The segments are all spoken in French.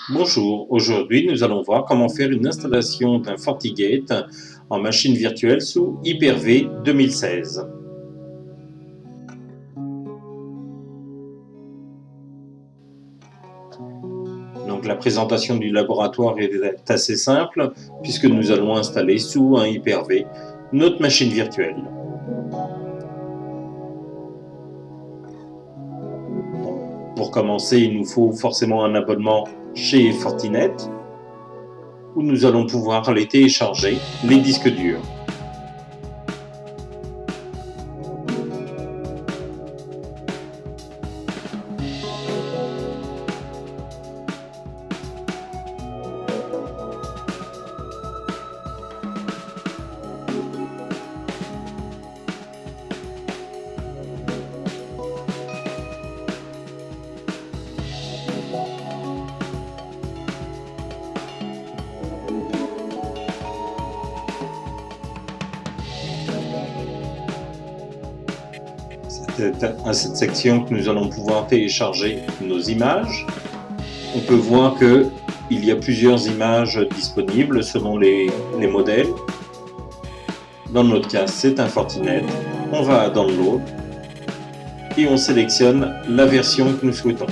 Bonjour, aujourd'hui nous allons voir comment faire une installation d'un FortiGate en machine virtuelle sous Hyper-V 2016. Donc la présentation du laboratoire est assez simple puisque nous allons installer sous un Hyper-V notre machine virtuelle. Pour commencer, il nous faut forcément un abonnement chez Fortinet où nous allons pouvoir aller télécharger les disques durs. C'est à cette section que nous allons pouvoir télécharger nos images. On peut voir qu'il y a plusieurs images disponibles selon les modèles. Dans notre cas, c'est un Fortinet. On va à Download et on sélectionne la version que nous souhaitons.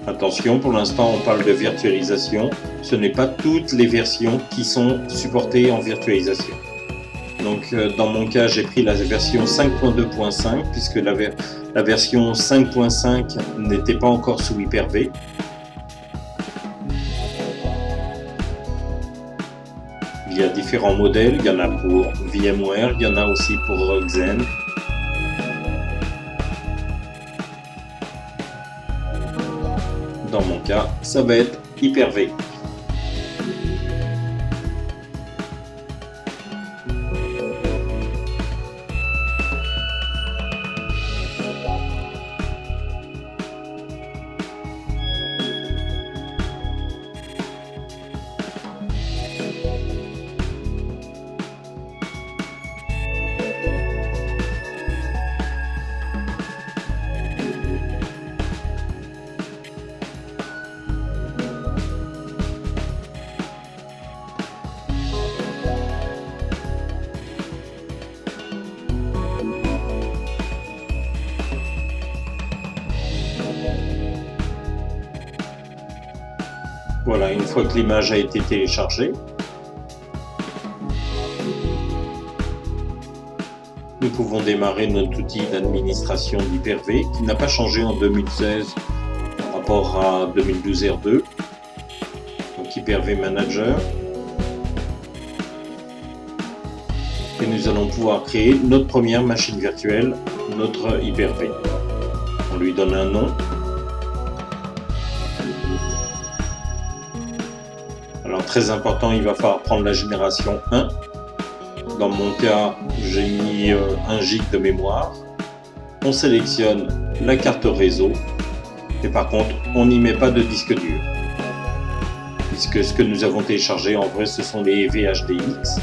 Attention, pour l'instant, on parle de virtualisation. Ce n'est pas toutes les versions qui sont supportées en virtualisation. Donc, dans mon cas, j'ai pris la version 5.2.5 puisque la version 5.5 n'était pas encore sous Hyper-V. Il y a différents modèles, il y en a pour VMware, il y en a aussi pour Xen. Dans mon cas, ça va être Hyper-V. Voilà, une fois que l'image a été téléchargée, nous pouvons démarrer notre outil d'administration d'Hyper-V qui n'a pas changé en 2016 par rapport à 2012 R2. Donc Hyper-V Manager. Et nous allons pouvoir créer notre première machine virtuelle, notre Hyper-V. On lui donne un nom. Alors très important, il va falloir prendre la génération 1. Dans mon cas, j'ai mis 1 GB de mémoire. On sélectionne la carte réseau. Et par contre, on n'y met pas de disque dur. Puisque ce que nous avons téléchargé, en vrai, ce sont les VHDX.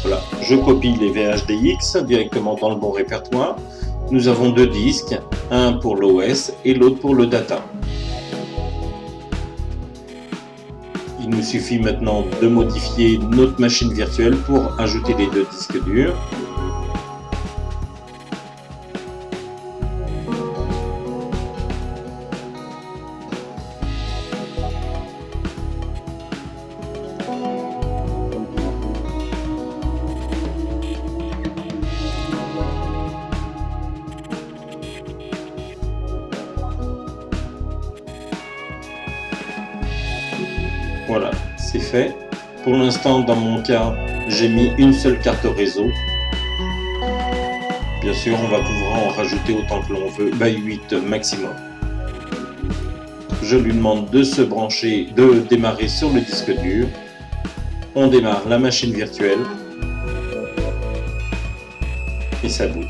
Voilà, je copie les VHDX directement dans le bon répertoire. Nous avons 2 disques, un pour l'OS et l'autre pour le data. Il nous suffit maintenant de modifier notre machine virtuelle pour ajouter les 2 disques durs. Voilà, c'est fait. Pour l'instant, dans mon cas, j'ai mis une seule carte réseau. Bien sûr, on va pouvoir en rajouter autant que l'on veut, 8 maximum. Je lui demande de se brancher, de démarrer sur le disque dur. On démarre la machine virtuelle. Et ça boot.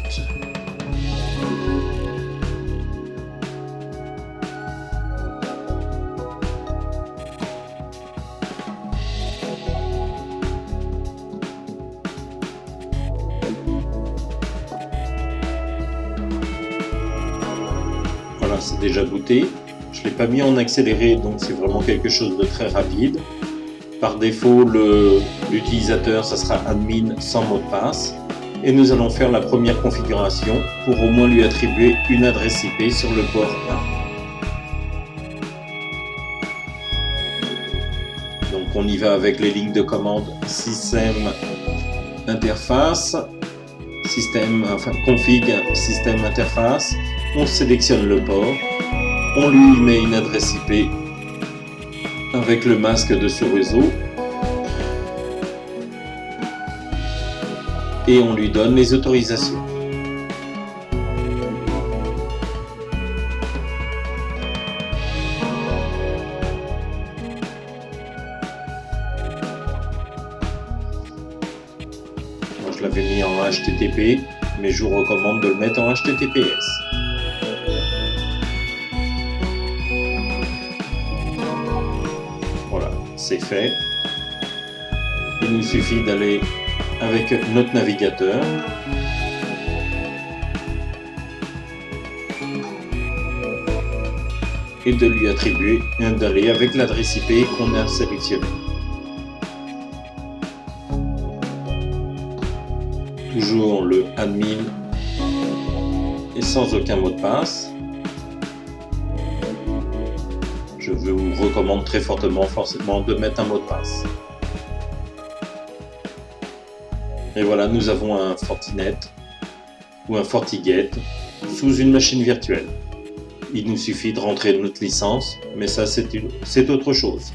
Voilà, c'est déjà booté. Je ne l'ai pas mis en accéléré, donc c'est vraiment quelque chose de très rapide. Par défaut, l'utilisateur, ça sera admin sans mot de passe. Et nous allons faire la première configuration pour au moins lui attribuer une adresse IP sur le port 1. Donc on y va avec les lignes de commande système interface, config système interface. On sélectionne le port, on lui met une adresse IP avec le masque de ce réseau et on lui donne les autorisations. Moi, je l'avais mis en HTTP, mais je vous recommande de le mettre en HTTPS. Voilà, c'est fait. Il nous suffit d'aller avec notre navigateur et de lui attribuer d'aller avec l'adresse IP qu'on a sélectionnée. Toujours le admin et sans aucun mot de passe. Je vous recommande très fortement de mettre un mot de passe. Et voilà, nous avons un Fortinet ou un FortiGate sous une machine virtuelle. Il nous suffit de rentrer notre licence, mais ça c'est autre chose.